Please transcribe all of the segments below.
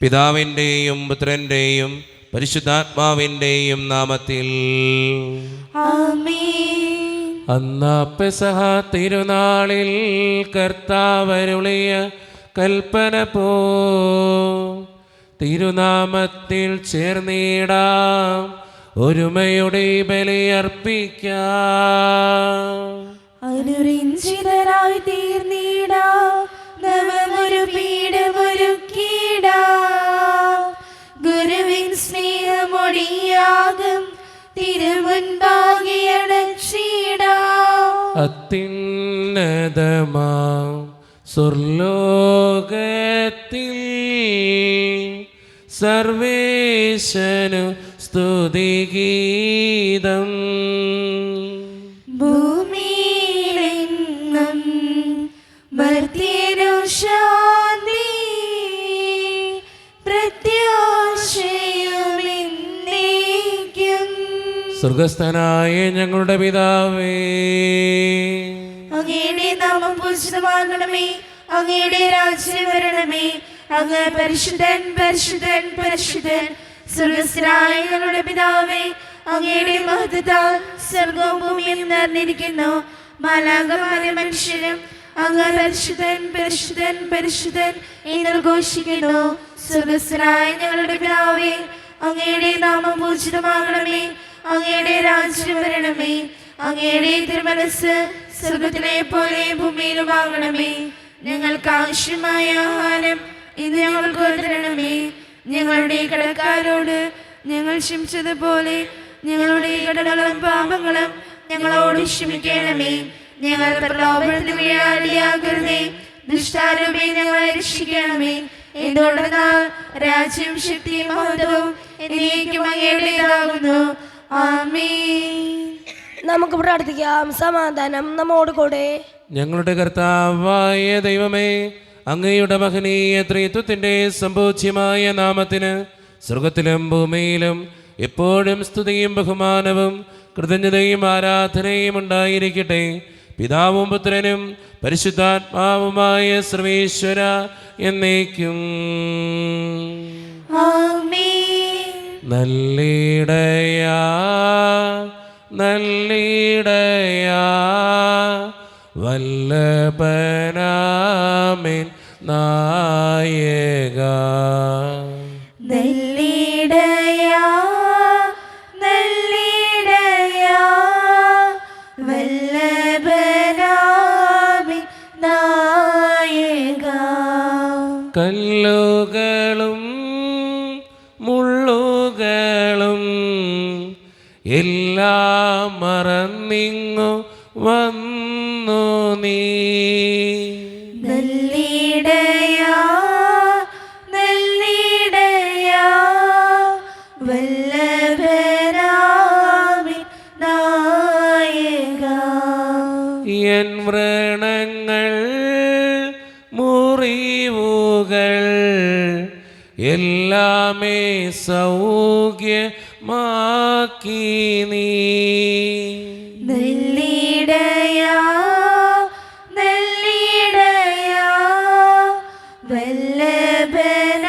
പിതാവിൻ്റെയും പുത്രൻ്റെയും പരിശുദ്ധാത്മാവിൻ്റെയും നാമത്തിൽ ആമേൻ. അന്നാ പെസഹ തിരുനാളിൽ കർത്താവരുളിയ കൽപ്പന പോ തിരുനാമത്തിൽ ചേർന്നിടാം, ഒരുമയുടെ ബലിയർപ്പിക്കാം. അനുരഞ്ജിതരായി തീർന്നിടാം, നവമൊരു പീഠമൊരുക്കിടാം. ഗുരുവിൻ സ്നേഹമൊടിയാകും തിരുമുൻപാകെ അടച്ചിടാം. അത്യുന്നതമാം സ്വർലോകത്തിൽ സർവേശനു സ്തുതിഗീതം. ഭൂമിയിലെങ്ങും മർത്യനു ശാന്തി, പ്രത്യാശയുമെന്നേക്കും. സ്വർഗസ്ഥനായ ഞങ്ങളുടെ പിതാവേ, അങ്ങയുടെ നാമം പൂജിതമാകണമേ, അങ്ങയുടെ രാജ്യം വരണമേ. അങ്ങ് പരിശുദ്ധൻ പരിശുദ്ധൻ പരിശുദ്ധൻ. സ്വർഗസ്ഥനായ ഞങ്ങളുടെ പിതാവേ, അങ്ങയുടെ മഹത്വത്താൽ സ്വർഗവും ഭൂമിയും നിറഞ്ഞിരിക്കുന്നു. മാലാഖമാരും മനുഷ്യരും അങ്ങ് പരിശുദ്ധൻ പരിശുദ്ധൻ പരിശുദ്ധൻ എന്ന് ഘോഷിക്കുന്നു. സ്വർഗസ്ഥനായ ഞങ്ങളുടെ പിതാവേ, അങ്ങയുടെ നാമം പൂജിതമാകണമേ, അങ്ങയുടെ രാജ്യം വരണമേ. അങ്ങയുടെ തിരുമനസ്സ് സ്വർഗത്തിലെ പോലെ ഭൂമിയിലുമാകണമേ. ഞങ്ങൾക്ക് ആവശ്യമായ ആഹാരം ഇന്ന് ഞങ്ങൾക്ക് തരണമേ. ഞങ്ങളുടെ കടക്കാരോട് ഞങ്ങൾ ക്ഷമിച്ചതുപോലെ ഞങ്ങളുടെ കടകളും പാപങ്ങളും ഞങ്ങളോട് ക്ഷമിക്കണമേ. ഞങ്ങൾ പ്രലോഭനത്തിന് വീഴാതെയാകരുതേ, ദുഷ്ടാരൂപേ ഞങ്ങളെ രക്ഷിക്കണമേ. എന്തുകൊണ്ടെന്നാൽ രാജ്യവും ശക്തിയും മഹത്വവും എന്നേക്കും അങ്ങയുടേതാകുന്നു. ആമേൻ. നമുക്ക് പ്രാർത്ഥിക്കാം. സമാധാനം നമ്മോട് കൂടെ. ഞങ്ങളുടെ കർത്താവായ ദൈവമേ, അങ്ങയുടെ മഹനീയ ത്രിത്വത്തിൻ്റെ സമ്പൂജ്യമായ നാമത്തിന് സ്വർഗത്തിലും ഭൂമിയിലും എപ്പോഴും സ്തുതിയും ബഹുമാനവും കൃതജ്ഞതയും ആരാധനയും ഉണ്ടായിരിക്കട്ടെ. പിതാവും പുത്രനും പരിശുദ്ധാത്മാവുമായ സർവേശ്വര എന്നേക്കും. ആമേൻ. നല്ലിടയാ നല്ലിടയാ വല്ലഭനാമേൻ നായക. നല്ലിടയാ നല്ലിടയാ വല്ലഭനാമി നായക. കല്ലുകളും മുള്ളുകളും എല്ലാം മറന്നിങ്ങു വന്നു നീ. നല്ലിടയാ നല്ലിടയാ വല്ലഭനാമി നായക. എൻ വ്രണങ്ങൾ മുറിവുകൾ എല്ലാമേ സൗഖ്യമാക്കി നീ. നല്ലിടയാ നല്ലിടയാ വല്ലഭനാമി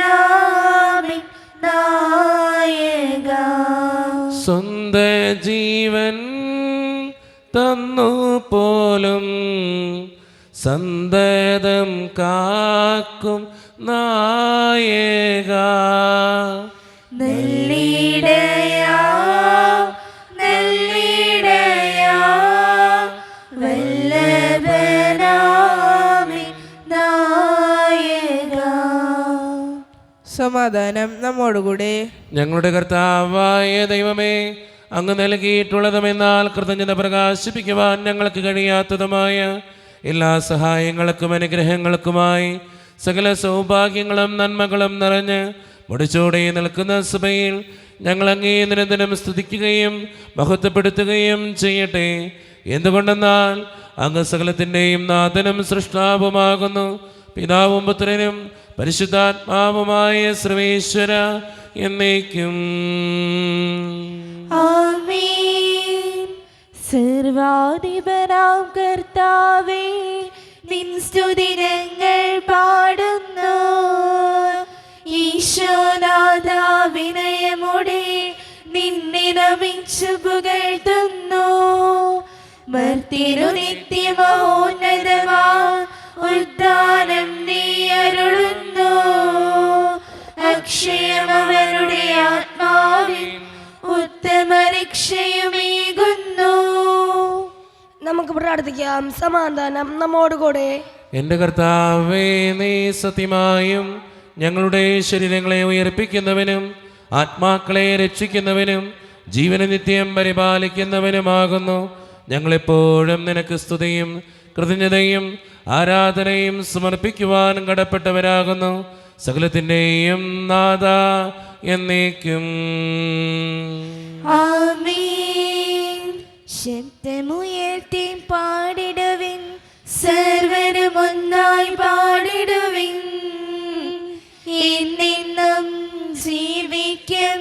നായക. സ്വന്ത ജീവൻ തന്നു പോലും സന്തതം കാക്കും നായക. നല്ലിടയാ നല്ലിടയാ വല്ലഭനാമി നായക. സമാധാനം നമ്മോടുകൂടെ. ഞങ്ങളുടെ കർത്താവായ ദൈവമേ, അങ്ങ് നൽകിയിട്ടുള്ളതുമെന്നാൽ കൃതജ്ഞത പ്രകാശിപ്പിക്കുവാൻ ഞങ്ങൾക്ക് കഴിയാത്തതുമായ എല്ലാ സഹായങ്ങൾക്കും അനുഗ്രഹങ്ങൾക്കുമായി സകല സൗഭാഗ്യങ്ങളും നന്മകളും നിറഞ്ഞ് മുടിച്ചോടെ നിൽക്കുന്ന സഭയിൽ ഞങ്ങൾ അങ്ങേ നിരന്തരം സ്തുതിക്കുകയും മഹത്വപ്പെടുത്തുകയും ചെയ്യട്ടെ. എന്തുകൊണ്ടെന്നാൽ അങ്ങ് സകലത്തിൻ്റെയും നാഥനും സൃഷ്ടാവുമാകുന്നു. പിതാവും പുത്രനും പരിശുദ്ധാത്മാവുമായ സർവേശ്വര എന്നേക്കും. ആമേൻ. സർവാധിപനാം കർത്താവേ, നിൻ സ്തുതി ഞങ്ങൾ പാടുന്നു. ഈ ഈശോനാഥ വിനയമോടെ നിന്നെ നമിച്ചു പുകഴ്ത്തുന്നു. മർത്യനു നിത്യമഹോന്നതമാ ഉദ്ധാനം നീ അരുളുന്നു. അക്ഷയമവരുടെ ആത്മാവിൻ ഉത്തമ രക്ഷയുമേകുന്നു. നമുക്ക് പ്രാർത്ഥിക്കാം. സമാധാനം നമ്മോടുകൂടെ. എൻ്റെ കർത്താവേ, നീ സത്യമായും ഞങ്ങളുടെ ശരീരങ്ങളെ ഉയർപ്പിക്കുന്നവനും ആത്മാക്കളെ രക്ഷിക്കുന്നവനും ജീവന നിത്യം പരിപാലിക്കുന്നവനുമാകുന്നു. ഞങ്ങളെപ്പോഴും നിനക്ക് സ്തുതിയും കൃതജ്ഞതയും ആരാധനയും സമർപ്പിക്കുവാൻ കടപ്പെട്ടവരാകുന്നു. സകലത്തിൻ്റെയും നാഥ എന്നേക്കും. ആമേൻ. ശബ്ദമുയർത്തി പാടിടുവിൻ, സർവരും ഒന്നായി പാടിടുവിൻ. എന്നെന്നും ജീവിക്കും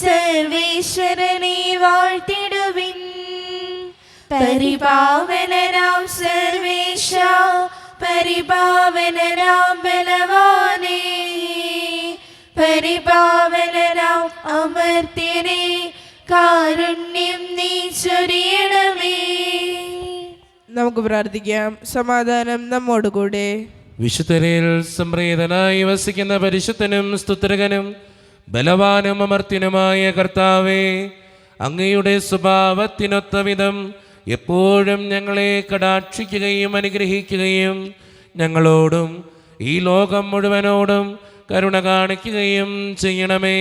സർവേശ്വരനെ വാഴ്ത്തിടുവിൻ. പരിപാവനനാം സർവേശ, പരിപാവനനാം ബലവാനേ, പരിപാവനനാം അമർത്യനേ, കാരുണ്യം നീ ചൊരിയണമേ. നമുക്ക് പ്രാർത്ഥിക്കാം. സമാധാനം നമ്മോടുകൂടെ. വിശുദ്ധരിൽ സംപ്രീതനായി വസിക്കുന്ന പരിശുദ്ധനും സ്തുത്രകനും ബലവാനും അമർത്യനുമായ കർത്താവേ, അങ്ങയുടെ സ്വഭാവത്തിനൊത്ത വിധം എപ്പോഴും ഞങ്ങളെ കടാക്ഷിക്കുകയും അനുഗ്രഹിക്കുകയും ഞങ്ങളോടും ഈ ലോകം മുഴുവനോടും കരുണ കാണിക്കുകയും ചെയ്യണമേ.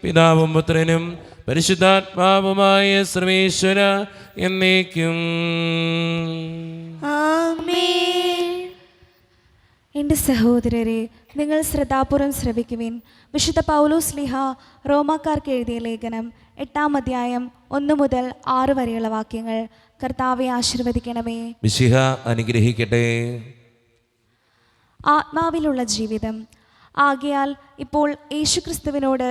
പിതാവും പുത്രനും പരിശുദ്ധാത്മാവുമായ സർവേശ്വര എന്നേക്കും. ആമേൻ. എൻ്റെ സഹോദരരെ, നിങ്ങൾ ശ്രദ്ധാപൂർവം ശ്രവിക്കുവിൻ. വിശുദ്ധ പൗലോസ് ശ്ലീഹ റോമാക്കാർക്ക് എഴുതിയ ലേഖനം 8-ാം അധ്യായം 1 മുതൽ 6 വരെയുള്ള വാക്യങ്ങൾ. കർത്താവെ ആശീർവദിക്കണമേ. മിശിഹ അനുഗ്രഹിക്കട്ടെ. ആത്മാവിലുള്ള ജീവിതം. ആകയാൽ ഇപ്പോൾ യേശുക്രിസ്തുവിനോട്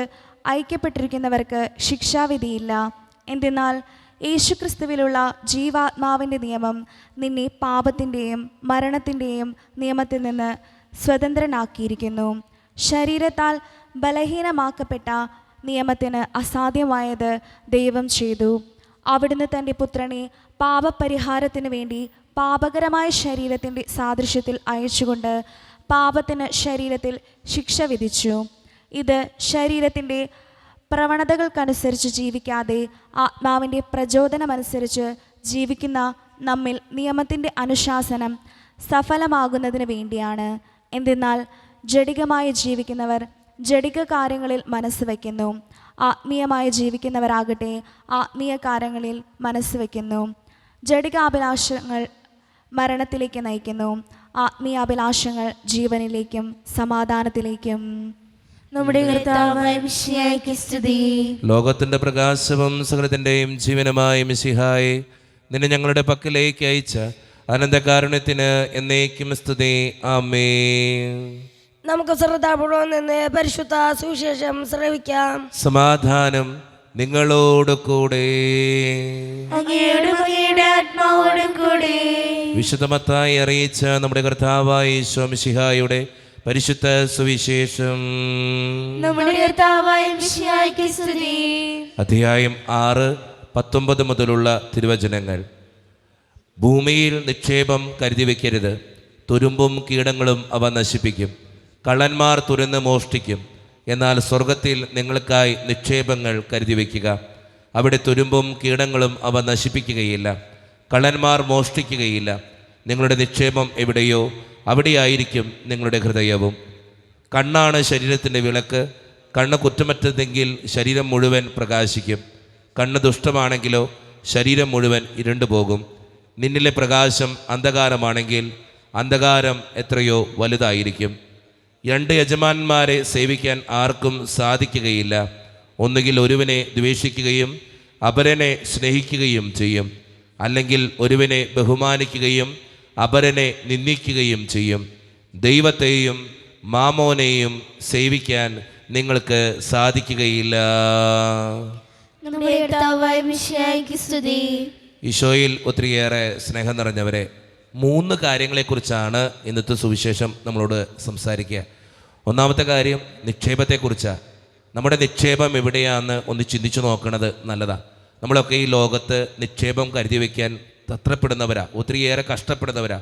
ഐക്യപ്പെട്ടിരിക്കുന്നവർക്ക് ശിക്ഷാവിധിയില്ല. എന്തെന്നാൽ യേശുക്രിസ്തുവിലുള്ള ജീവാത്മാവിൻ്റെ നിയമം നിന്നെ പാപത്തിൻ്റെയും മരണത്തിൻ്റെയും നിയമത്തിൽ നിന്ന് സ്വതന്ത്രനാക്കിയിരിക്കുന്നു. ശരീരത്താൽ ബലഹീനമാക്കപ്പെട്ട നിയമത്തിന് അസാധ്യമായത് ദൈവം ചെയ്തു. അവിടുന്ന് തൻ്റെ പുത്രനെ പാപപരിഹാരത്തിന് വേണ്ടി പാപകരമായ ശരീരത്തിൻ്റെ സാദൃശ്യത്തിൽ അയച്ചുകൊണ്ട് പാപത്തിന് ശരീരത്തിൽ ശിക്ഷ വിധിച്ചു. ഇത് ശരീരത്തിൻ്റെ പ്രവണതകൾക്കനുസരിച്ച് ജീവിക്കാതെ ആത്മാവിൻ്റെ പ്രചോദനമനുസരിച്ച് ജീവിക്കുന്ന നമ്മിൽ നിയമത്തിൻ്റെ അനുശാസനം സഫലമാകുന്നതിന് വേണ്ടിയാണ്. എന്തെന്നാൽ ജഡികമായി ജീവിക്കുന്നവർ ജഡിക കാര്യങ്ങളിൽ മനസ്സ് വയ്ക്കുന്നു, ആത്മീയമായി ജീവിക്കുന്നവരാകട്ടെ ആത്മീയ കാര്യങ്ങളിൽ മനസ്സ് വയ്ക്കുന്നു. ജഡികാഭിലാഷങ്ങൾ മരണത്തിലേക്ക് നയിക്കുന്നു, ആത്മീയാഭിലാഷങ്ങൾ ജീവനിലേക്കും സമാധാനത്തിലേക്കും. നമ്മുടെ കർത്താവായ മിശിഹായ്ക്ക് സ്തുതി. ലോകത്തിന്റെ പ്രകാശവും സകലത്തിന്റെയും ജീവനുമായ മിശിഹായെ, നിന്നെ ഞങ്ങളുടെ പക്കലേക്ക് അയച്ച അനന്തകാരുണ്യത്തിന് എന്നേക്കും സ്തുതി. ആമേൻ. നമുക്ക് ശ്രദ്ധാപൂർവം നിന്ന് പരിശുദ്ധ സുവിശേഷം ശ്രവിക്കാം. സമാധാനം നിങ്ങളോട് കൂടെ. അങ്ങയോടും അങ്ങയുടെ ആത്മാവോടും കൂടെ. വിശുദ്ധ മത്തായി അറിയിച്ച നമ്മുടെ കർത്താവായ യേശു മിശിഹായുടെ പരിശുദ്ധ സുവിശേഷം. നമ്മുടെ കർത്താവായ മിശിഹായ്ക്ക് സ്തുതി. അധ്യായം 6:19 മുതലുള്ള തിരുവചനങ്ങൾ. ഭൂമിയിൽ നിക്ഷേപം കരുതി വയ്ക്കരുത്, തുരുമ്പും കീടങ്ങളും അവ നശിപ്പിക്കും. കള്ളന്മാർ തുരന്ന് മോഷ്ടിക്കും. എന്നാൽ സ്വർഗത്തിൽ നിങ്ങൾക്കായി നിക്ഷേപങ്ങൾ കരുതി വയ്ക്കുക. അവിടെ തുരുമ്പും കീടങ്ങളും അവ നശിപ്പിക്കുകയില്ല, കള്ളന്മാർ മോഷ്ടിക്കുകയില്ല. നിങ്ങളുടെ നിക്ഷേപം എവിടെയോ അവിടെയായിരിക്കും നിങ്ങളുടെ ഹൃദയവും. കണ്ണാണ് ശരീരത്തിൻ്റെ വിളക്ക്. കണ്ണ് കുറ്റമറ്റതെങ്കിൽ ശരീരം മുഴുവൻ പ്രകാശിക്കും. കണ്ണ് ദുഷ്ടമാണെങ്കിലോ ശരീരം മുഴുവൻ ഇരുണ്ടുപോകും. നിന്നിലെ പ്രകാശം അന്ധകാരമാണെങ്കിൽ അന്ധകാരം എത്രയോ വലുതായിരിക്കും. 2 യജമാനന്മാരെ സേവിക്കാൻ ആർക്കും സാധിക്കുകയില്ല. ഒന്നുകിൽ ഒരുവനെ ദ്വേഷിക്കുകയും അപരനെ സ്നേഹിക്കുകയും ചെയ്യും, അല്ലെങ്കിൽ ഒരുവനെ ബഹുമാനിക്കുകയും അപരനെ നിന്ദിക്കുകയും ചെയ്യും. ദൈവത്തെയും മാമോനെയും സേവിക്കാൻ നിങ്ങൾക്ക് സാധിക്കുകയില്ല. നമ്മുടെ കർത്താവായ മിശിഹായ്ക്ക് സ്തുതി. ഈശോയിൽ ഒത്തിരിയേറെ സ്നേഹം നിറഞ്ഞവരെ, 3 കാര്യങ്ങളെക്കുറിച്ചാണ് ഇന്നത്തെ സുവിശേഷം നമ്മളോട് സംസാരിക്കുക. ഒന്നാമത്തെ കാര്യം നിക്ഷേപത്തെക്കുറിച്ചാണ്. നമ്മുടെ നിക്ഷേപം എവിടെയാണെന്ന് ഒന്ന് ചിന്തിച്ചു നോക്കുന്നത് നല്ലതാണ്. നമ്മളൊക്കെ ഈ ലോകത്ത് നിക്ഷേപം കരുതി വയ്ക്കാൻ തത്രപ്പെടുന്നവരാ, ഒത്തിരിയേറെ കഷ്ടപ്പെടുന്നവരാ.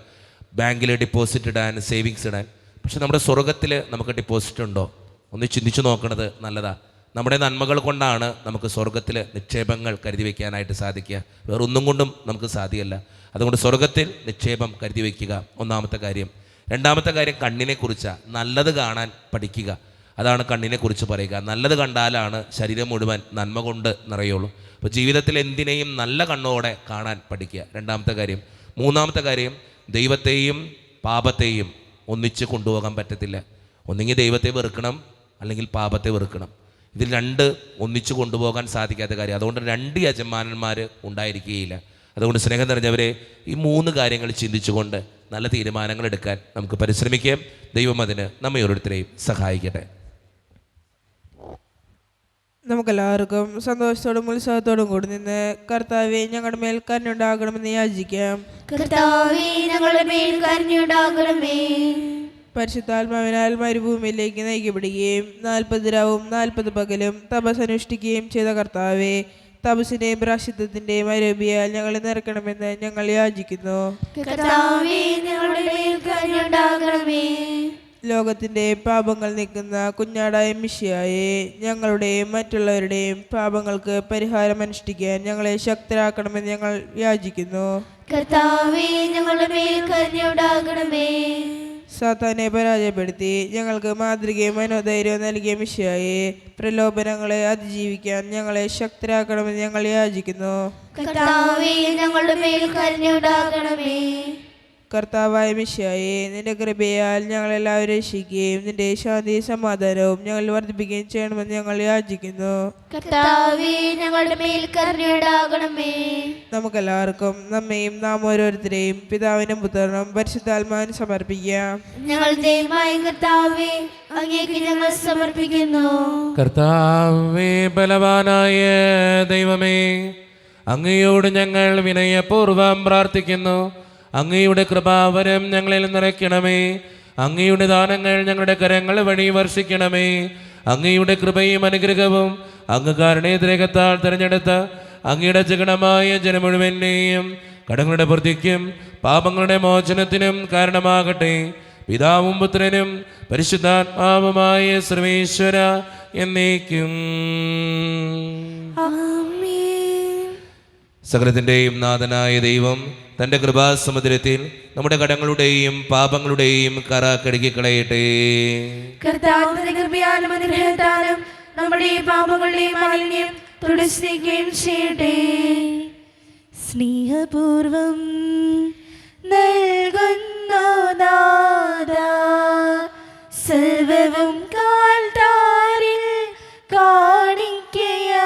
ബാങ്കിൽ ഡിപ്പോസിറ്റ് ഇടാൻ, സേവിങ്സ് ഇടാൻ. പക്ഷെ നമ്മുടെ സ്വർഗത്തിൽ നമുക്ക് ഡിപ്പോസിറ്റ് ഉണ്ടോ? ഒന്ന് ചിന്തിച്ചു നോക്കുന്നത് നല്ലതാണ്. നമ്മുടെ നന്മകൾ കൊണ്ടാണ് നമുക്ക് സ്വർഗത്തിൽ നിക്ഷേപങ്ങൾ കരുതി വയ്ക്കാനായിട്ട് സാധിക്കുക. വേറൊന്നും കൊണ്ടും നമുക്ക് സാധ്യമല്ല. അതുകൊണ്ട് സ്വർഗത്തിൽ നിക്ഷേപം കരുതി വയ്ക്കുക, ഒന്നാമത്തെ കാര്യം. രണ്ടാമത്തെ കാര്യം കണ്ണിനെക്കുറിച്ചാണ്. നല്ലത് കാണാൻ പഠിക്കുക. അതാണ് കണ്ണിനെക്കുറിച്ച് പറയുക. നല്ലത് കണ്ടാലാണ് ശരീരം മുഴുവൻ നന്മ കൊണ്ട് നിറയുള്ളൂ. അപ്പോൾ ജീവിതത്തിൽ എന്തിനേയും നല്ല കണ്ണോടെ കാണാൻ പഠിക്കുക, രണ്ടാമത്തെ കാര്യം. മൂന്നാമത്തെ കാര്യം, ദൈവത്തെയും പാപത്തെയും ഒന്നിച്ച് കൊണ്ടുപോകാൻ പറ്റത്തില്ല. ഒന്നുകിൽ ദൈവത്തെ വെറുക്കണം, അല്ലെങ്കിൽ പാപത്തെ വെറുക്കണം. ഇതിൽ രണ്ട് ഒന്നിച്ച് കൊണ്ടുപോകാൻ സാധിക്കാത്ത കാര്യം. അതുകൊണ്ട് രണ്ട് യജമാനന്മാർ ഉണ്ടായിരിക്കുകയില്ല. അതുകൊണ്ട് സ്നേഹം നിറഞ്ഞവരെ, ഈ മൂന്ന് കാര്യങ്ങൾ ചിന്തിച്ചുകൊണ്ട് നല്ല തീരുമാനങ്ങൾ എടുക്കാൻ നമുക്ക് പരിശ്രമിക്കാം. ദൈവം അതിന് നമ്മെ ഓരോരുത്തരെയും സഹായിക്കട്ടെ. നമുക്കെല്ലാവർക്കും സന്തോഷത്തോടും ഉത്സാഹത്തോടും കൂടി നിന്ന് കർത്താവെ ഞങ്ങളുടെ മേൽ കരുണയുണ്ടാകണമെന്ന് യാചിക്കാം. കർത്താവേ, ഞങ്ങളുടെ മേൽ കരുണയുണ്ടാകണമേ. പരിശുദ്ധാത്മാവിനാൽ മരുഭൂമിയിലേക്ക് നയിക്കപ്പെടുകയും 40 രാവും 40 പകലും തപസ് അനുഷ്ഠിക്കുകയും ചെയ്ത കർത്താവെ, തപസ്സിന്റെയും പ്രായശ്ചിത്തത്തിന്റെയും അരൂപിയാൽ ഞങ്ങളെ നിറക്കണമെന്ന് ഞങ്ങൾ യാചിക്കുന്നു. കർത്താവേ, ഞങ്ങളുടെ മേൽ കരുണയുണ്ടാകണമേ. ലോകത്തിന്റെ പാപങ്ങൾ നീക്കുന്ന കുഞ്ഞാടായ മിശിഹായെ, ഞങ്ങളുടെയും മറ്റുള്ളവരുടെയും പാപങ്ങൾക്ക് പരിഹാരം അനുഷ്ഠിക്കാൻ ഞങ്ങളെ ശക്തരാക്കണമെന്ന് ഞങ്ങൾ യാചിക്കുന്നു. കർത്താവേ, ഞങ്ങളുടെ മേൽ കരുണയുണ്ടാകണമേ. സാത്താനെ പരാജയപ്പെടുത്തി ഞങ്ങൾക്ക് മാതൃകയും മനോധൈര്യവും നൽകിയ മിശിഹായെ, പ്രലോഭനങ്ങളെ അതിജീവിക്കാൻ ഞങ്ങളെ ശക്തരാക്കണമെന്ന് ഞങ്ങൾ യാചിക്കുന്നു. കർത്താവേ, ഞങ്ങളുടെ മേൽ കരുണയുണ്ടാകണമേ. കർത്താവായ മിശിഹായെ, നിന്റെ കൃപയാൽ ഞങ്ങളെല്ലാവരും രക്ഷിക്കുകയും നിന്റെ ശാന്തി സമാധാനവും ഞങ്ങൾ വർദ്ധിപ്പിക്കുകയും ചെയ്യണമെന്ന് ഞങ്ങൾ യാചിക്കുന്നു. കർത്താവേ, ഞങ്ങളുടെ മേൽ കരുണയുണ്ടാകണമേ. നമുക്കെല്ലാവർക്കും നമ്മയും നാം ഓരോരുത്തരെയും പിതാവിനും പുത്രനും പരിശുദ്ധാത്മാവിനും സമർപ്പിക്കാം. ഞങ്ങളുടെ ദൈവമായ കർത്താവേ, അങ്ങേക്ക് ഞങ്ങൾ സമർപ്പിക്കുന്നു. കർത്താവേ, ബലവാനായ ദൈവമേ, അങ്ങയോട് ഞങ്ങൾ വിനയപൂർവ്വം പ്രാർത്ഥിക്കുന്നു. അങ്ങയുടെ കൃപാവരം ഞങ്ങളിൽ നിറയ്ക്കണമേ. അങ്ങയുടെ ദാനങ്ങൾ ഞങ്ങളുടെ കരങ്ങൾ വഴി വർഷിക്കണമേ. അങ്ങയുടെ കൃപയും അനുഗ്രഹവും അങ്ങ് കാരുണ്യത്തിലേക്കത്താൽ തിരഞ്ഞെടുത്ത അങ്ങയുടെ ജഗണമായ ജനം മുഴുവനെയും കടങ്ങളുടെ പ്രതിക്കും പാപങ്ങളുടെ മോചനത്തിനും കാരണമാകട്ടെ. പിതാവും പുത്രനും പരിശുദ്ധാത്മാവുമായ സർവേശ്വര എന്നേക്കും. സകലത്തിൻ്റെയും നാഥനായ ദൈവം തൻ്റെ കൃപാസമുദ്രത്തിൽ നമ്മുടെ കടങ്ങളുടെയും പാപങ്ങളുടെയും കറ കഴുകിക്കളയട്ടെ. കർത്താവിന്റെ കൃപയാലും അനുഗ്രഹത്താലും നമ്മുടെ പാപങ്ങളുടെയും മാലിന്യം തുടച്ചിരിക്കുകയും ചെയ്യട്ടെ. സ്നേഹപൂർവം നൽകുന്നു നാഥാ, സർവവും കാൽത്താരിൽ കാണിക്കയായി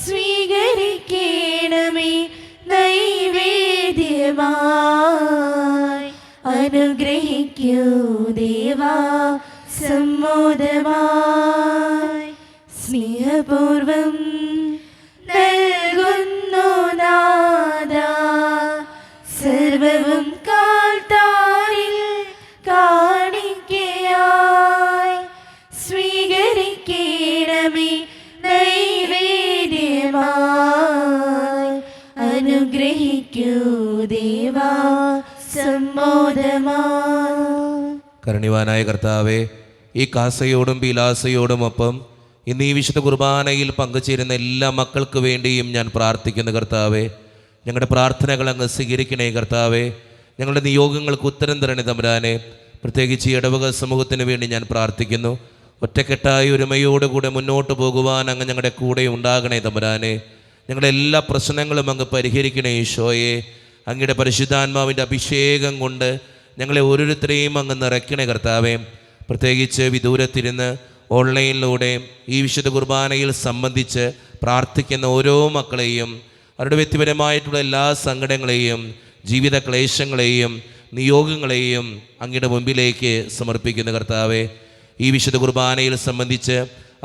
സ്വീകരിക്കണമേ നൈവേദ്യമായി. അനുഗ്രഹിക്കൂ ദേവാ സമ്മോദമായി. സ്നേഹപൂർവം നൽകുന്നു നാഥാ, സർവവും കാൽത്താരിൽ കാണിക്കയായി സ്വീകരിക്കണമേ നൈവേദ്യമായി. അനുഗ്രഹിക്കൂ ദേവാ സമ്മോദമായി. കരുണ്യവാനായ കർത്താവേ, ഈ കാസയോടും പീലാസയോടുമൊപ്പം ഇന്ന് ഈ വിശുദ്ധ കുർബാനയിൽ പങ്കുചേരുന്ന എല്ലാ മക്കൾക്ക് വേണ്ടിയും ഞാൻ പ്രാർത്ഥിക്കുന്നു കർത്താവേ. ഞങ്ങളുടെ പ്രാർത്ഥനകൾ അങ്ങ് സ്വീകരിക്കണേ കർത്താവേ. ഞങ്ങളുടെ നിയോഗങ്ങൾക്ക് ഉത്തരം തരണേ തമ്പുരാനെ. പ്രത്യേകിച്ച് ഈ ഇടവക സമൂഹത്തിന് വേണ്ടി ഞാൻ പ്രാർത്ഥിക്കുന്നു. ഒറ്റക്കെട്ടായി ഒരുമയോടുകൂടെ മുന്നോട്ട് പോകുവാൻ അങ്ങ് ഞങ്ങളുടെ കൂടെ ഉണ്ടാകണേ തമ്പുരാനെ. ഞങ്ങളുടെ എല്ലാ പ്രശ്നങ്ങളും അങ്ങ് പരിഹരിക്കണേ ഈശോയെ. അങ്ങയുടെ പരിശുദ്ധാത്മാവിൻ്റെ അഭിഷേകം കൊണ്ട് ഞങ്ങളെ ഓരോരുത്തരെയും അങ്ങ് നിറയ്ക്കണേ കർത്താവേ. പ്രത്യേകിച്ച് വിദൂരത്തിരുന്ന് ഓൺലൈനിലൂടെ ഈ വിശുദ്ധ കുർബാനയിൽ സംബന്ധിച്ച് പ്രാർത്ഥിക്കുന്ന ഓരോ മക്കളെയും അവരുടെ വ്യക്തിപരമായിട്ടുള്ള എല്ലാ സങ്കടങ്ങളെയും ജീവിത ക്ലേശങ്ങളെയും നിയോഗങ്ങളെയും അങ്ങയുടെ മുമ്പിലേക്ക് സമർപ്പിക്കുന്ന കർത്താവേ. ഈ വിശുദ്ധ കുർബാനയിൽ സംബന്ധിച്ച്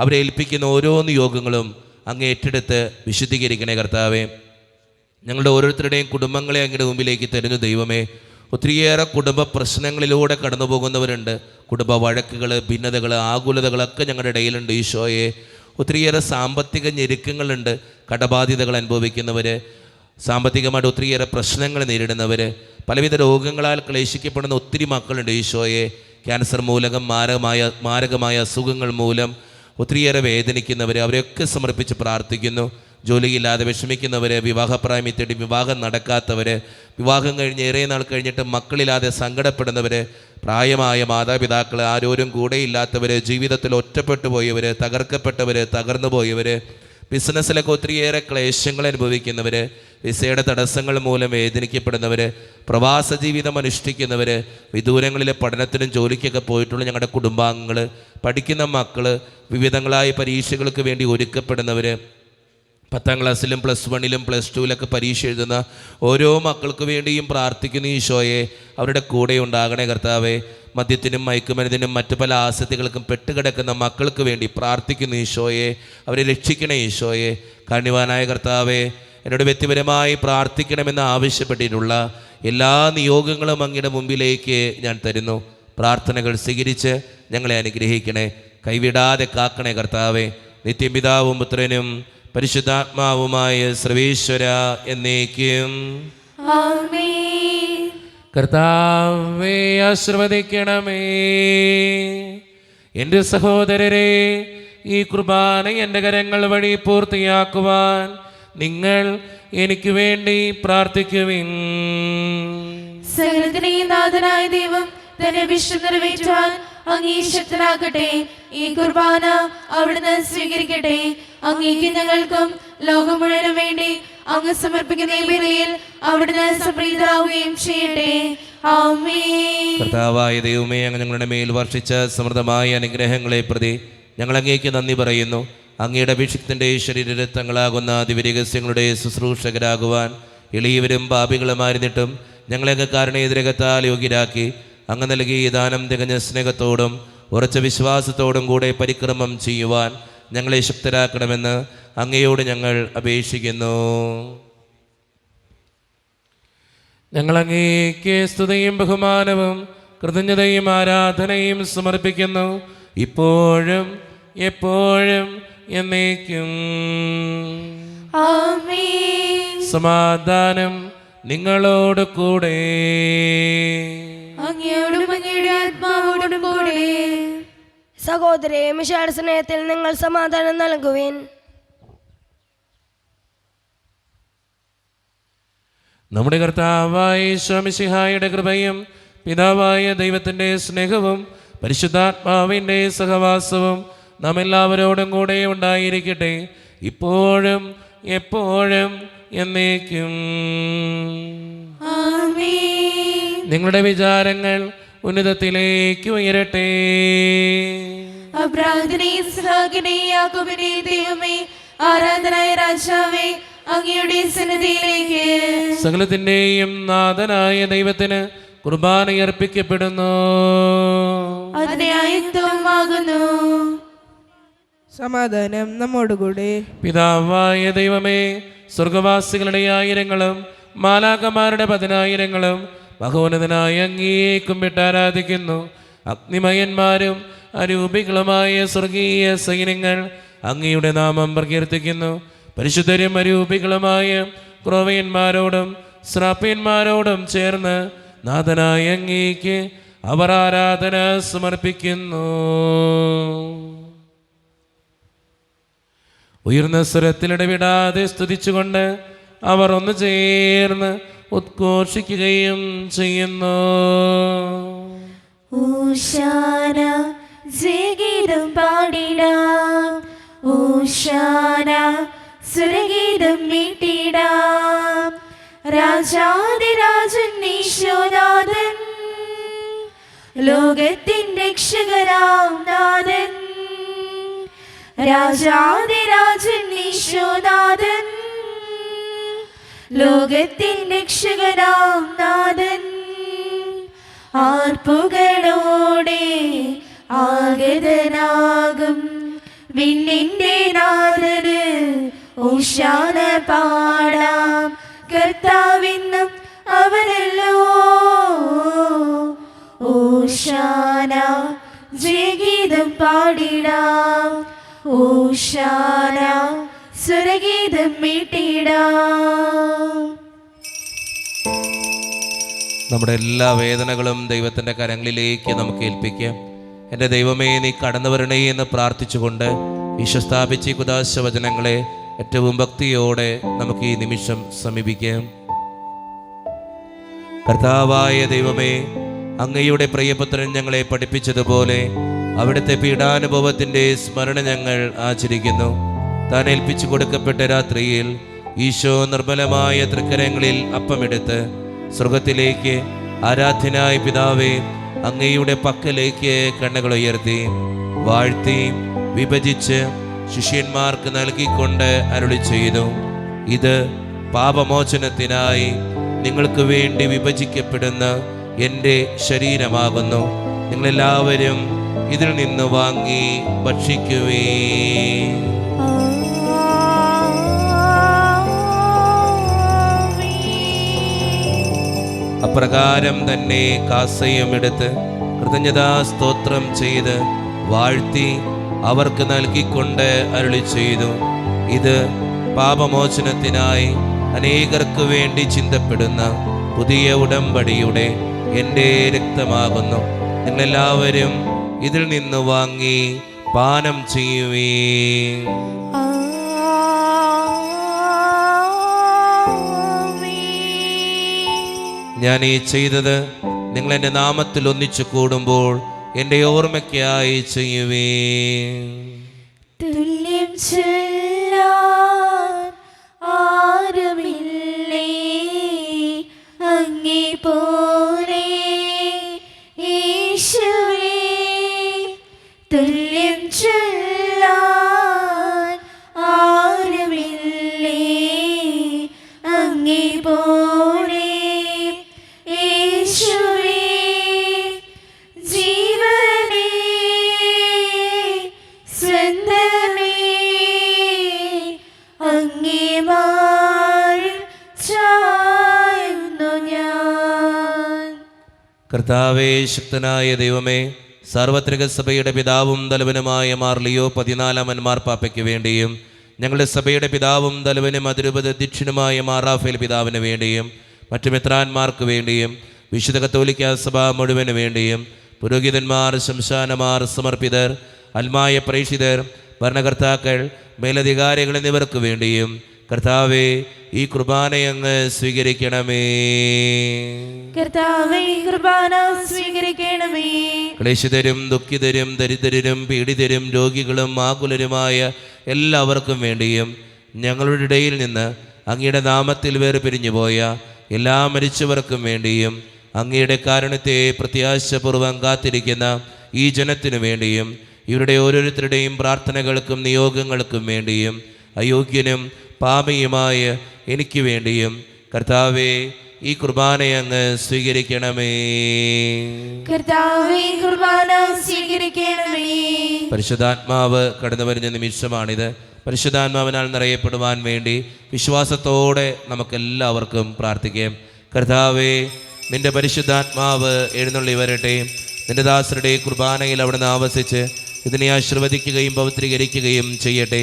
അവരെ ഏൽപ്പിക്കുന്ന ഓരോ നിയോഗങ്ങളും അങ്ങ് ഏറ്റെടുത്ത് വിശുദ്ധീകരിക്കണേ കർത്താവേ. ഞങ്ങളുടെ ഓരോരുത്തരുടെയും കുടുംബങ്ങളെ അങ്ങയുടെ മുമ്പിലേക്ക് തരുന്നു ദൈവമേ. ഒത്തിരിയേറെ കുടുംബ പ്രശ്നങ്ങളിലൂടെ കടന്നു പോകുന്നവരുണ്ട്. കുടുംബ വഴക്കുകൾ, ഭിന്നതകൾ, ആകുലതകളൊക്കെ ഞങ്ങളുടെ ഇടയിലുണ്ട് ഈശോയെ. ഒത്തിരിയേറെ സാമ്പത്തിക ഞെരുക്കങ്ങളുണ്ട്, കടബാധ്യതകൾ അനുഭവിക്കുന്നവർ, സാമ്പത്തികമായിട്ട് ഒത്തിരിയേറെ പ്രശ്നങ്ങൾ നേരിടുന്നവർ, പലവിധ രോഗങ്ങളാൽ ക്ലേശിക്കപ്പെടുന്ന ഒത്തിരി മക്കളുണ്ട് ഈശോയെ. ക്യാൻസർ മൂലകം, മാരകമായ അസുഖങ്ങൾ മൂലം ഒത്തിരിയേറെ വേദനിക്കുന്നവർ, അവരെയൊക്കെ സമർപ്പിച്ച് പ്രാർത്ഥിക്കുന്നു. ജോലിയില്ലാതെ വിഷമിക്കുന്നവർ, വിവാഹപ്രായം തേടി വിവാഹം നടക്കാത്തവർ, വിവാഹം കഴിഞ്ഞ് ഏറെ നാൾ കഴിഞ്ഞിട്ട് മക്കളില്ലാതെ സങ്കടപ്പെടുന്നവർ, പ്രായമായ മാതാപിതാക്കൾ ആരോരും കൂടെയില്ലാത്തവർ, ജീവിതത്തിൽ ഒറ്റപ്പെട്ടു പോയവർ, തകർക്കപ്പെട്ടവർ, തകർന്നു പോയവർ, ബിസിനസ്സിലൊക്കെ ഒത്തിരിയേറെ ക്ലേശങ്ങൾ അനുഭവിക്കുന്നവർ, വിസയുടെ തടസ്സങ്ങൾ മൂലം വേദനിക്കപ്പെടുന്നവർ, പ്രവാസ ജീവിതം അനുഷ്ഠിക്കുന്നവർ, വിദൂരങ്ങളിലെ പഠനത്തിനും ജോലിക്കൊക്കെ പോയിട്ടുള്ള ഞങ്ങളുടെ കുടുംബാംഗങ്ങൾ, പഠിക്കുന്ന മക്കൾ, വിവിധങ്ങളായ പരീക്ഷകൾക്ക് വേണ്ടി ഒരുക്കപ്പെടുന്നവർ, 10ാം ക്ലാസ്സിലും +1ലും +2ലൊക്കെ പരീക്ഷ എഴുതുന്ന ഓരോ മക്കൾക്ക് വേണ്ടിയും പ്രാർത്ഥിക്കുന്ന ഈശോയെ. അവരുടെ കൂടെ ഉണ്ടാകണേ കർത്താവേ. മദ്യത്തിനും മയക്കുമരുന്നിനും മറ്റു പല ആസക്തികൾക്കും പെട്ടുകിടക്കുന്ന മക്കൾക്ക് വേണ്ടി പ്രാർത്ഥിക്കുന്ന ഈശോയെ. അവരെ രക്ഷിക്കണേ ഈശോയെ. കാരുണ്യവാനായ കർത്താവേ, എന്നോട് വ്യക്തിപരമായി പ്രാർത്ഥിക്കണമെന്ന് ആവശ്യപ്പെട്ടിട്ടുള്ള എല്ലാ നിയോഗങ്ങളും അങ്ങയുടെ മുമ്പിലേക്ക് ഞാൻ തരുന്നു. പ്രാർത്ഥനകൾ സ്വീകരിച്ച് ഞങ്ങളെ അനുഗ്രഹിക്കണേ, കൈവിടാതെ കാക്കണേ കർത്താവേ. നിത്യപിതാവും പുത്രനും പരിശുദ്ധാത്മാവുമായ സർവേശ്വര എന്നേക്കും ആമേൻ. കർത്താവേ ആശീർവദിക്കണമേ. എൻ്റെ സഹോദരരെ, ഈ കുർബാന എൻ്റെ കരങ്ങൾ വഴി പൂർത്തിയാക്കുവാൻ നിങ്ങൾ എനിക്ക് വേണ്ടി പ്രാർത്ഥിക്കുവിൻ. സകലത്തിനെയും നാഥനായ ദൈവം തന്റെ വിശ്വം നിറവേറ്റുവാൻ അങ്ങേ ശക്തനാകട്ടെ. ഈ കുർബാന അവിടുന്ന് സ്വീകരിക്കട്ടെ. അങ്ങേക്ക് ഞങ്ങൾക്കും ലോകം മുഴുവനും വേണ്ടി അങ്ങ് സമർപ്പിക്കുന്ന ഈ ബലിയിൽ അവിടുന്ന് സംപ്രീതരാവുകയും ചെയ്യട്ടെ. ആമേൻ. കർത്താവായ ദൈവമേ, അങ്ങ് ഞങ്ങളുടെ മേൽ വർഷിച്ച സമൃദ്ധമായ അനുഗ്രഹങ്ങളെ പ്രതി ഞങ്ങൾ അങ്ങേക്ക് നന്ദി പറയുന്നു. അങ്ങയുടെ അഭിഷിക്തൻ്റെ ശരീരരക്തങ്ങളാകുന്ന ദിവ്യരഹസ്യങ്ങളുടെ ശുശ്രൂഷകരാകുവാൻ എളിയവരും പാപികളുമായിരുന്നിട്ടും ഞങ്ങളെ അങ്ങ് കാരുണ്യതിരകത്താൽ യോഗ്യരാക്കി അങ്ങ് നൽകി ഈ ദാനം തികഞ്ഞ സ്നേഹത്തോടും ഉറച്ച വിശ്വാസത്തോടും കൂടെ പരിക്രമം ചെയ്യുവാൻ ഞങ്ങളെ ശക്തരാക്കണമെന്ന് അങ്ങയോട് ഞങ്ങൾ അപേക്ഷിക്കുന്നു. ഞങ്ങൾ അങ്ങേക്ക് സ്തുതിയും ബഹുമാനവും കൃതജ്ഞതയും ആരാധനയും സമർപ്പിക്കുന്നു, ഇപ്പോഴും എപ്പോഴും എന്നേക്കും. ആമേൻ. സമാധാനം നിങ്ങളോട് കൂടെ. അങ്ങയോടും അങ്ങയുടെ ആത്മാവോടും കൂടെ. സഹോദരേ, മിശിഹായുടെ സ്നേഹത്തിൽ നിങ്ങൾ സമാധാനം നൽകുവിൻ. നമ്മുടെ കർത്താവായ ഈശോ മിശിഹായുടെ കൃപയും പിതാവായ ദൈവത്തിൻ്റെ സ്നേഹവും പരിശുദ്ധാത്മാവിൻ്റെ സഹവാസവും നാം എല്ലാവരോടും കൂടെ ഉണ്ടായിരിക്കട്ടെ, ഇപ്പോഴും എപ്പോഴും എന്നേക്കും. ആമേൻ. നിങ്ങളുടെ വിചാരങ്ങൾ ഉന്നതത്തിലേക്ക് ഉയരട്ടെ. അബ്രാഹത്തിനെയും ഇസ്ഹാക്കിനെയും യാക്കോബിനെയും ദൈവമേ, ആരാധനായ രാജാവേ, അങ്ങയുടെ സന്നിധിയിലേക്ക് സകലത്തിൻ്റെയും നാഥനായ ദൈവത്തിന് കുർബാന അർപ്പിക്കപ്പെടുന്നു. അതിനെ ആയുക്തവുമാകുന്നു. സമാധാനം നമ്മോടുകൂടെ. പിതാവായ ദൈവമേ, സ്വർഗവാസികളുടെ ആയിരങ്ങളും മാലാഖമാരുടെ 10,000ങ്ങളും മഹോന്നതനായ അങ്ങയെ കുമ്പിട്ട് ആരാധിക്കുന്നു. അഗ്നിമയന്മാരും അരൂപികളുമായ സ്വർഗീയ സൈന്യങ്ങൾ അങ്ങയുടെ നാമം പ്രകീർത്തിക്കുന്നു. പരിശുദ്ധരും അരൂപികളുമായ ക്രോവ്യന്മാരോടും ശ്രാപ്യന്മാരോടും ചേർന്ന് നാഥനായ അങ്ങേക്ക് അവർ ആരാധന സമർപ്പിക്കുന്നു. ഉയർന്ന സ്വരത്തിലിടവിടാതെ സ്തുതിച്ചുകൊണ്ട് അവർ ഒന്ന് ചേർന്ന് ഉദ്ഘോഷിക്കുകയും ചെയ്യുന്നു. ഓശാന ജയഗീതം പാടിടാം, ഓശാന സുരഗീതം മീട്ടിടാം. രാജാതിരാജൻ ഈശോനാഥൻ, ലോകത്തിൻ രക്ഷകരാം നാഥൻ. രാജാതിരാജൻ ഈശോനാഥൻ, ലോകത്തിൻ രക്ഷകനാം നാഥൻ. ആർപ്പുകളോടെ ആഗതനാകും വിണ്ണിന്റെ നാഥന് ഓശാന പാടാം. കർത്താവെന്നും അവനല്ലോ ഓശാന ജയഗീതം പാടിടാം, ഓശാന സ്വരഗീതം മീട്ടിടാം. നമ്മുടെ എല്ലാ വേദനകളും ദൈവത്തിൻ്റെ കരങ്ങളിലേക്ക് നമുക്ക് ഏൽപ്പിക്കാം. എൻ്റെ ദൈവമേ, നീ കടന്നു വരണേ എന്ന് പ്രാർത്ഥിച്ചുകൊണ്ട് ഈശോ സ്ഥാപിച്ച ഈ കുദാശ വചനങ്ങളെ ഏറ്റവും ഭക്തിയോടെ നമുക്ക് ഈ നിമിഷം സമീപിക്കാം. കർത്താവായ ദൈവമേ, അങ്ങയുടെ പ്രിയപുത്രൻ ഞങ്ങളെ പഠിപ്പിച്ചതുപോലെ അവിടുത്തെ പീഡാനുഭവത്തിൻ്റെ സ്മരണ ഞങ്ങൾ ആചരിക്കുന്നു. താൻ ഏൽപ്പിച്ചു കൊടുക്കപ്പെട്ട രാത്രിയിൽ ഈശോ നിർമ്മലമായ തൃക്കരങ്ങളിൽ അപ്പമെടുത്ത് സ്വർഗത്തിലേക്ക് ആരാധ്യനായ പിതാവേ അങ്ങയുടെ പക്കലേക്ക് കണ്ണുകൾ ഉയർത്തി വാഴ്ത്തി വിഭജിച്ച് ശിഷ്യന്മാർക്ക് നൽകിക്കൊണ്ട് അരുളി ചെയ്തു, ഇത് പാപമോചനത്തിനായി നിങ്ങൾക്ക് വേണ്ടി വിഭജിക്കപ്പെടുന്ന എൻ്റെ ശരീരമാകുന്നു. നിങ്ങളെല്ലാവരും ഇതിൽ നിന്ന് വാങ്ങി ഭക്ഷിക്കുവേ. അപ്രകാരം തന്നെ കാസയും എടുത്ത് കൃതജ്ഞതാ സ്തോത്രം ചെയ്ത് വാഴ്ത്തി അവർക്ക് നൽകിക്കൊണ്ട് അരുളി ചെയ്തു, ഇത് പാപമോചനത്തിനായി അനേകർക്ക് വേണ്ടി ചിന്തപ്പെടുന്ന പുതിയ ഉടമ്പടിയുടെ എൻ്റെ രക്തമാകുന്നു. നിങ്ങളെല്ലാവരും ഇതിൽ നിന്ന് വാങ്ങി പാനം ചെയ്യുവേ. ഞാൻ ഈ ചെയ്തത് നിങ്ങൾ എൻ്റെ നാമത്തിൽ ഒന്നിച്ചു കൂടുമ്പോൾ എൻ്റെ ഓർമ്മയ്ക്കായി ചെയ്യുവേ. തുല്യം ചൊല്ലാൻ ആരുമില്ലേ അങ്ങേ പോലെ യേശുവേ, തുല്യം ചൊല്ലാൻ ആരുമില്ലേ അങ്ങേ പോലെ യേശുവേ, ജീവനേ സ്വന്തമേ അങ്ങേ മാറിൽ ചായുന്നു ഞാൻ. കർത്താവേ, ശക്തനായ ദൈവമേ, സാർവത്രിക സഭയുടെ പിതാവും തലവനുമായ മാർ ലിയോ 14 മാർപ്പാപ്പയ്ക്ക് വേണ്ടിയും ഞങ്ങളുടെ സഭയുടെ പിതാവും തലവനും അതിരൂപത അധ്യക്ഷനുമായ മാർ റാഫേൽ പിതാവിന് വേണ്ടിയും മറ്റു മെത്രാന്മാർക്ക് വേണ്ടിയും വിശുദ്ധ കത്തോലിക്ക സഭ മുഴുവന് വേണ്ടിയും പുരോഹിതന്മാർ, ശംശാനമാർ, സമർപ്പിതർ, അൽമായ പ്രേക്ഷിതർ, ഭരണകർത്താക്കൾ, മേലധികാരികൾ എന്നിവർക്ക് വേണ്ടിയും കർത്താവേ ഈ കുർബാനയങ്ങ് സ്വീകരിക്കണമേ. കർത്താവേ, കുർബാന സ്വീകരിക്കണമേ. ക്ലേശിതരും ദുഃഖിതരും ദരിദ്രരും പീഡിതരും രോഗികളും ആകുലരുമായ എല്ലാവർക്കും വേണ്ടിയും ഞങ്ങളുടെ ഇടയിൽ നിന്ന് അങ്ങയുടെ നാമത്തിൽ വേർപിരിഞ്ഞുപോയ എല്ലാ മരിച്ചവർക്കും വേണ്ടിയും അങ്ങയുടെ കാരുണ്യത്തെ പ്രത്യാശപൂർവ്വം കാത്തിരിക്കുന്ന ഈ ജനത്തിനു വേണ്ടിയും ഇവരുടെ ഓരോരുത്തരുടെയും പ്രാർത്ഥനകൾക്കും നിയോഗങ്ങൾക്കും വേണ്ടിയും അയോഗ്യനും പാപിയുമായ എനിക്ക് വേണ്ടിയും കർത്താവേ ഈ കുർബാനയങ്ങ് സ്വീകരിക്കണമേ. കർത്താവേ, കുർബാന സ്വീകരിക്കണമേ. പരിശുദ്ധാത്മാവ് കടന്നു വരുന്ന നിമിഷമാണിത്. പരിശുദ്ധാത്മാവിനാൽ നിറയപ്പെടുവാൻ വേണ്ടി വിശ്വാസത്തോടെ നമുക്കെല്ലാവർക്കും പ്രാർത്ഥിക്കാം. കർത്താവേ, നിന്റെ പരിശുദ്ധാത്മാവ് എഴുന്നള്ളി വരട്ടെ. നിന്റെ ദാസരുടെ കുർബാനയിൽ അവിടുന്ന് ആവസിച്ച് ഇതിനെ ആശീർവദിക്കുകയും പവിത്രീകരിക്കുകയും ചെയ്യട്ടെ.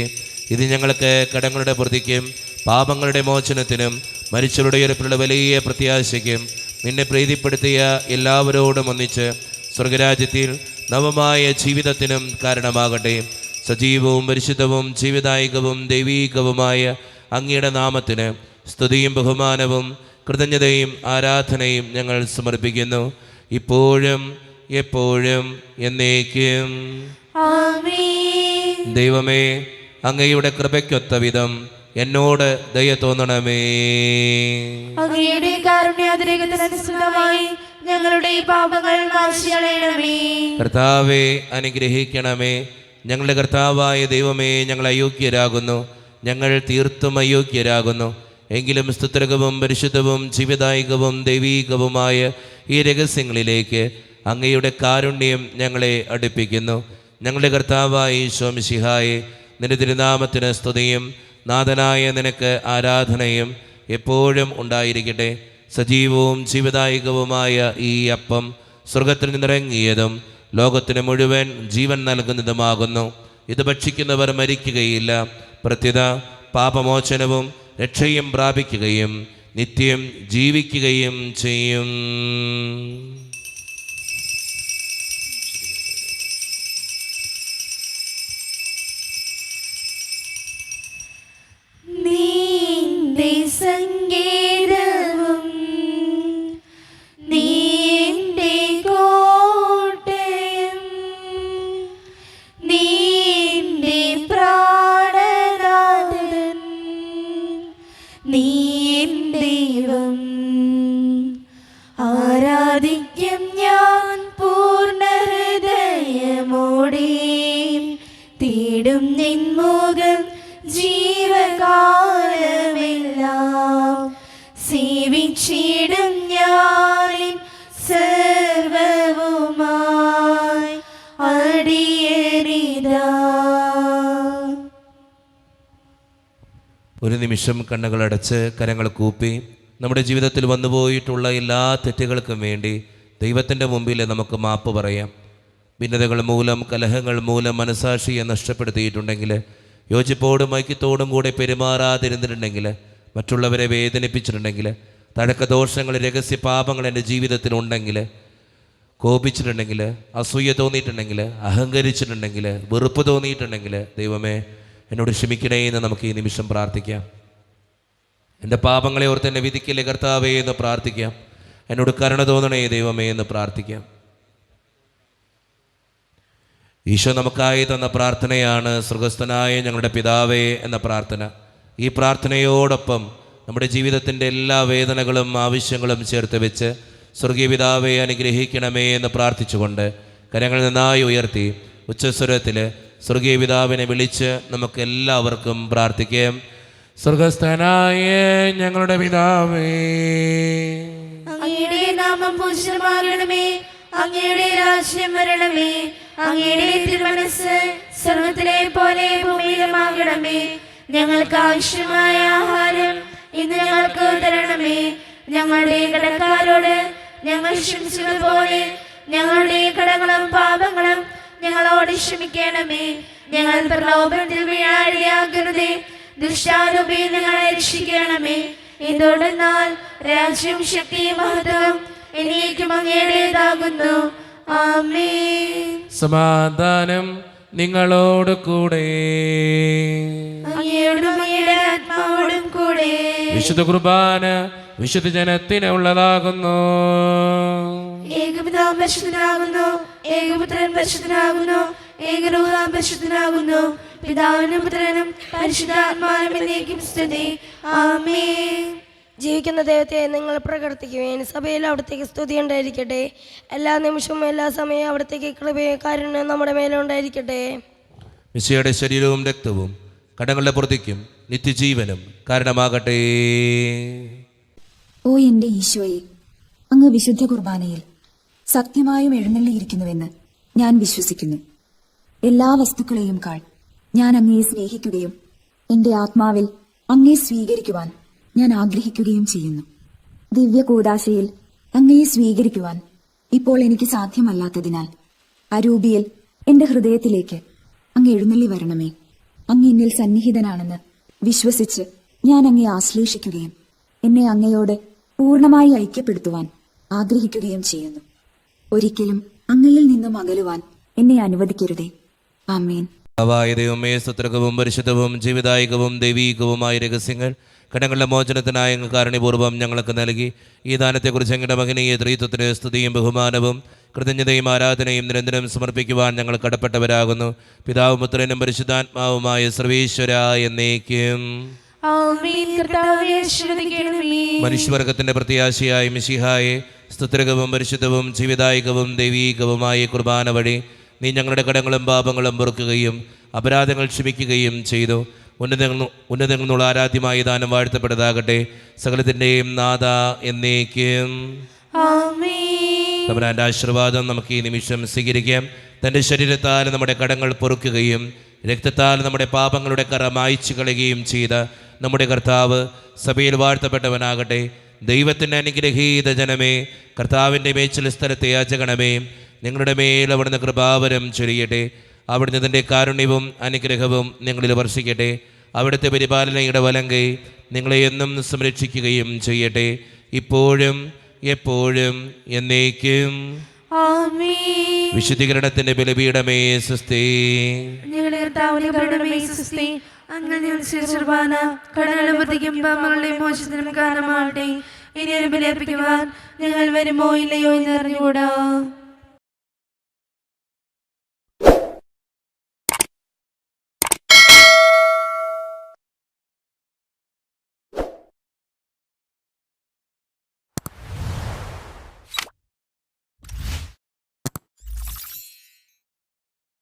ഇത് ഞങ്ങൾക്ക് കടങ്ങളുടെ പ്രതിക്കും പാപങ്ങളുടെ മോചനത്തിനും മരിച്ചവരുടെ ഉയർപ്പിലുള്ള വലിയ പ്രത്യാശയ്ക്കും നിന്നെ പ്രീതിപ്പെടുത്തിയ എല്ലാവരോടും ഒന്നിച്ച് സ്വർഗരാജ്യത്തിൽ നവമായ ജീവിതത്തിനും കാരണമാകട്ടെ. സജീവവും പരിശുദ്ധവും ജീവിതായികവും ദൈവീകവുമായ അങ്ങയുടെ നാമത്തിന് സ്തുതിയും ബഹുമാനവും കൃതജ്ഞതയും ആരാധനയും ഞങ്ങൾ സമർപ്പിക്കുന്നു, ഇപ്പോഴും എപ്പോഴും എന്നേക്കും. ആമേൻ. ദൈവമേ, അങ്ങയുടെ കൃപയ്ക്കൊത്ത വിധം എന്നോട് ദയ തോന്നണമേ. അങ്ങയുടെ കാരുണ്യാതിരേകത്തിനനുസൃതമായി ഞങ്ങളുടെ പാപങ്ങൾ മായ്ച്ചുകളയണമേ. കർത്താവെ അനുഗ്രഹിക്കണമേ. ഞങ്ങളുടെ കർത്താവായ ദൈവമേ, ഞങ്ങൾ അയോഗ്യരാകുന്നു, ഞങ്ങൾ തീർത്തും അയോഗ്യരാകുന്നു. എങ്കിലും സ്തുത്യർഹവും പരിശുദ്ധവും ജീവിതായികവും ദൈവീകവുമായ ഈ രഹസ്യങ്ങളിലേക്ക് അങ്ങയുടെ കാരുണ്യം ഞങ്ങളെ അടുപ്പിക്കുന്നു. ഞങ്ങളുടെ കർത്താവായ ഈശോ മിശിഹായെ, നിന്റെ തിരുനാമത്തിന് സ്തുതിയും നാഥനായ നിനക്ക് ആരാധനയും എപ്പോഴും ഉണ്ടായിരിക്കട്ടെ. സജീവവും ജീവിതായികവുമായ ഈ അപ്പം സ്വർഗത്തിൽ നിന്നിറങ്ങിയതും ലോകത്തിന് മുഴുവൻ ജീവൻ നൽകുന്നതുമാകുന്നു. ഇത് ഭക്ഷിക്കുന്നവർ മരിക്കുകയില്ല, പ്രത്യുത പാപമോചനവും രക്ഷയും പ്രാപിക്കുകയും നിത്യം ജീവിക്കുകയും ചെയ്യും. നിന്റെ സങ്കേതവും നിന്റെ കോട്ടയും നിന്റെ പ്രാണനാഥൻ നീ ദൈവം. ആരാധിക്കും ഞാൻ പൂർണ്ണ ഹൃദയമോടെ, തേടും നിൻമുഖം ജീവകാലമെല്ലാം, സേവിച്ചിടും ഞാനിൻ സർവവുമായി അടിയനിതാ. ഒരു നിമിഷം കണ്ണുകളടച്ച് കരങ്ങൾ കൂപ്പി നമ്മുടെ ജീവിതത്തിൽ വന്നുപോയിട്ടുള്ള എല്ലാ തെറ്റുകൾക്കും വേണ്ടി ദൈവത്തിൻ്റെ മുമ്പിൽ നമുക്ക് മാപ്പ് പറയാം. ഭിന്നതകൾ മൂലം, കലഹങ്ങൾ മൂലം മനസാക്ഷിയെ നഷ്ടപ്പെടുത്തിയിട്ടുണ്ടെങ്കിൽ, യോജിപ്പോടും ഐക്യത്തോടും കൂടെ പെരുമാറാതിരുന്നിട്ടുണ്ടെങ്കിൽ, മറ്റുള്ളവരെ വേദനിപ്പിച്ചിട്ടുണ്ടെങ്കിൽ, തഴക്കദോഷങ്ങൾ, രഹസ്യ പാപങ്ങൾ എൻ്റെ ജീവിതത്തിലുണ്ടെങ്കിൽ, കോപിച്ചിട്ടുണ്ടെങ്കിൽ, അസൂയ തോന്നിയിട്ടുണ്ടെങ്കിൽ, അഹങ്കരിച്ചിട്ടുണ്ടെങ്കിൽ, വെറുപ്പ് തോന്നിയിട്ടുണ്ടെങ്കിൽ, ദൈവമേ എന്നോട് ക്ഷമിക്കണേ എന്ന് നമുക്ക് ഈ നിമിഷം പ്രാർത്ഥിക്കാം. എൻ്റെ പാപങ്ങളെ ഓർത്ത് എന്നെ വിധിക്കല്ലേ കർത്താവേ എന്ന് പ്രാർത്ഥിക്കാം. എന്നോട് കരുണ തോന്നണേ ദൈവമേ എന്ന് പ്രാർത്ഥിക്കാം. ഈശോ നമുക്കായി തന്ന പ്രാർത്ഥനയാണ് സ്വർഗസ്ഥനായ ഞങ്ങളുടെ പിതാവേ എന്ന പ്രാർത്ഥന. ഈ പ്രാർത്ഥനയോടൊപ്പം നമ്മുടെ ജീവിതത്തിൻ്റെ എല്ലാ വേദനകളും ആവശ്യങ്ങളും ചേർത്ത് വെച്ച് സ്വർഗീയ പിതാവേ അനുഗ്രഹിക്കണമേ എന്ന് പ്രാർത്ഥിച്ചുകൊണ്ട് കരങ്ങൾ നന്നായി ഉയർത്തി ഉച്ചസ്വരത്തിൽ സ്വർഗീയ പിതാവിനെ വിളിച്ച് നമുക്ക് എല്ലാവർക്കും പ്രാർത്ഥിക്കാം. സ്വർഗസ്ഥനായ ഞങ്ങളുടെ പിതാവേ, അങ്ങയുടെ നാമം പൂജിതമാകണമേ, അങ്ങയുടെ രാജ്യം വരണമേ, അങ്ങയുടെ തിരുമനസ്സ് സ്വർഗ്ഗത്തിലെ പോലെ ഭൂമിയിലുമാകണമേ. ഞങ്ങൾക്ക് ആവശ്യമായ ആഹാരം ഇന്ന് ഞങ്ങൾക്ക് തരണമേ. ഞങ്ങളുടെ കടക്കാരോട് ഞങ്ങൾ ക്ഷമിച്ചതുപോലെ ഞങ്ങളുടെ കടങ്ങളും പാപങ്ങളും ഞങ്ങളോട് ക്ഷമിക്കണമേ. ഞങ്ങൾ പ്രലോഭനത്തിൽ വീഴാനിടയാകരുതേ, ദുഷ്ടാരൂപി ഞങ്ങളെ രക്ഷിക്കണമേ. എന്തുകൊണ്ടെന്നാൽ രാജ്യവും ശക്തിയും മഹത്വവും എന്നേക്കും അങ്ങയുടേതാകുന്നു. ആമേൻ. സമാധാനം നിങ്ങളോട് കൂടെ. അങ്ങയോടും അങ്ങയുടെ ആത്മാവോടും കൂടെ. വിശുദ്ധ കുർബാന വിശുദ്ധ ജനത്തിനുള്ളതാകുന്നു. ഏകപിതാവ് പരിശുദ്ധനാകുന്നു, ഏകപുത്രൻ പരിശുദ്ധനാകുന്നു, ഏകരൂഹ പരിശുദ്ധനാകുന്നു. പിതാവിനും പുത്രനും പരിശുദ്ധാത്മാവിനും എന്നേക്കും സ്തുതി. ആമേൻ. ജീവിക്കുന്ന ദൈവത്തെ നിങ്ങൾ പ്രകീർത്തിക്കുവേൻ. സഭയിൽ അവിടത്തേക്ക് സ്തുതി ഉണ്ടായിരിക്കട്ടെ. എല്ലാ നിമിഷവും എല്ലാ സമയവും അവിടത്തേക്ക് കൃപയും കാരുണ്യവും നമ്മുടെ മേലുണ്ടായിരിക്കട്ടെ. മിശിഹയുടെ ശരീരവും രക്തവും കടങ്ങളുടെ പുറത്തേക്കും നിത്യജീവനും കാരണമാകട്ടെ. ഓ എന്റെ ഈശോയെ, അങ്ങ് വിശുദ്ധ കുർബാനയിൽ സത്യമായും എഴുന്നള്ളിയിരിക്കുന്നുവെന്ന് ഞാൻ വിശ്വസിക്കുന്നു. എല്ലാ വസ്തുക്കളെയും കാൾ ഞാൻ അങ്ങയെ സ്നേഹിക്കുകയും എന്റെ ആത്മാവിൽ അങ്ങയെ സ്വീകരിക്കുവാൻ ഞാൻ ആഗ്രഹിക്കുകയും ചെയ്യുന്നു. ദിവ്യ കൂദാശയിൽ അങ്ങയെ സ്വീകരിക്കുവാൻ ഇപ്പോൾ എനിക്ക് സാധ്യമല്ലാത്തതിനാൽ അരൂപിയിൽ എന്റെ ഹൃദയത്തിലേക്ക് അങ്ങ് എഴുന്നള്ളി വരണമേ. അങ്ങ് എന്നിൽ സന്നിഹിതനാണെന്ന് വിശ്വസിച്ച് ഞാൻ അങ്ങയെ ആശ്ലേഷിക്കുകയും എന്നെ അങ്ങയോട് പൂർണ്ണമായി ഐക്യപ്പെടുത്തുവാൻ ആഗ്രഹിക്കുകയും ചെയ്യുന്നു. ഒരിക്കലും അങ്ങയിൽ നിന്നും അകലുവാൻ എന്നെ അനുവദിക്കരുതേ. ആമേൻ. ദൈവമേ, സ്തുത്യർഹവും പരിശുദ്ധവും ജീവിതായികവും ദൈവീകവുമായ രഹസ്യങ്ങൾ കടങ്ങളുടെ മോചനത്തിനായ അങ്ങ് കാരുണ്യപൂർവ്വം ഞങ്ങൾക്ക് നൽകി. ഈ ദാനത്തെക്കുറിച്ച് അങ്ങയുടെ മകനീയ ത്രിത്വത്തിന് സ്തുതിയും ബഹുമാനവും കൃതജ്ഞതയും ആരാധനയും നിരന്തരം സമർപ്പിക്കുവാൻ ഞങ്ങൾ കടപ്പെട്ടവരാകുന്നു. പിതാവും പുത്രനും പരിശുദ്ധാത്മാവുമായ സർവീശ്വര എന്നേക്കും. മനുഷ്യവർഗത്തിന്റെ പ്രത്യാശയായ മിശിഹായെ, സ്തുത്യർഹവും പരിശുദ്ധവും ജീവിതായികവും ദൈവീകവുമായ കുർബാന വഴി നീ ഞങ്ങളുടെ കടങ്ങളും പാപങ്ങളും പൊറുക്കുകയും അപരാധങ്ങൾ ക്ഷമിക്കുകയും ചെയ്തു. ഉന്നതങ്ങളുള്ള ആരാധ്യമായ ദാനം വാഴ്ത്തപ്പെട്ടതാകട്ടെ. സകലത്തിൻ്റെയും നാഥ എന്നേക്കും. തമ്പുരാന്റെ ആശീർവാദം നമുക്ക് ഈ നിമിഷം സ്വീകരിക്കാം. തൻ്റെ ശരീരത്താൽ നമ്മുടെ കടങ്ങൾ പൊറുക്കുകയും രക്തത്താൽ നമ്മുടെ പാപങ്ങളുടെ കറ മായ്ച്ചു കളയുകയും ചെയ്ത നമ്മുടെ കർത്താവ് സഭയിൽ വാഴ്ത്തപ്പെട്ടവനാകട്ടെ. ദൈവത്തിൻ്റെ അനുഗ്രഹീത ജനമേ, കർത്താവിൻ്റെ മേച്ചിൽ സ്ഥലത്തെ യാചകണമേ, നിങ്ങളുടെ മേൽ അവിടുന്ന് കൃപാവരം ചൊരിയട്ടെ. അവിടുന്ന് തൻ്റെ കാരുണ്യവും അനുഗ്രഹവും നിങ്ങളിൽ വർഷിക്കട്ടെ. അവിടുത്തെ പരിപാലനയുടെ വലങ്കൈ നിങ്ങളെ എന്നും സംരക്ഷിക്കുകയും ചെയ്യട്ടെ, ഇപ്പോഴും എപ്പോഴും എന്നേക്കും. ആമേൻ. വിശുദ്ധീകരണത്തിന്റെ ബലിപീഠമേ സ്വസ്തി. ഞങ്ങളുടെ കർത്താവിന്റെ കരുണമേ സ്വസ്തി. അങ്ങനെ കുർബാന കടങ്ങളുടെ വൃത്തിക്കും പാപങ്ങളുടെ മോചനത്തിനും കാരണമാകട്ടെ. ഇനി ഒരു ബലിയർപ്പിക്കുവാൻ ഞങ്ങൾ വരുമോ ഇല്ലയോ എന്ന് അറിഞ്ഞുകൂടാ.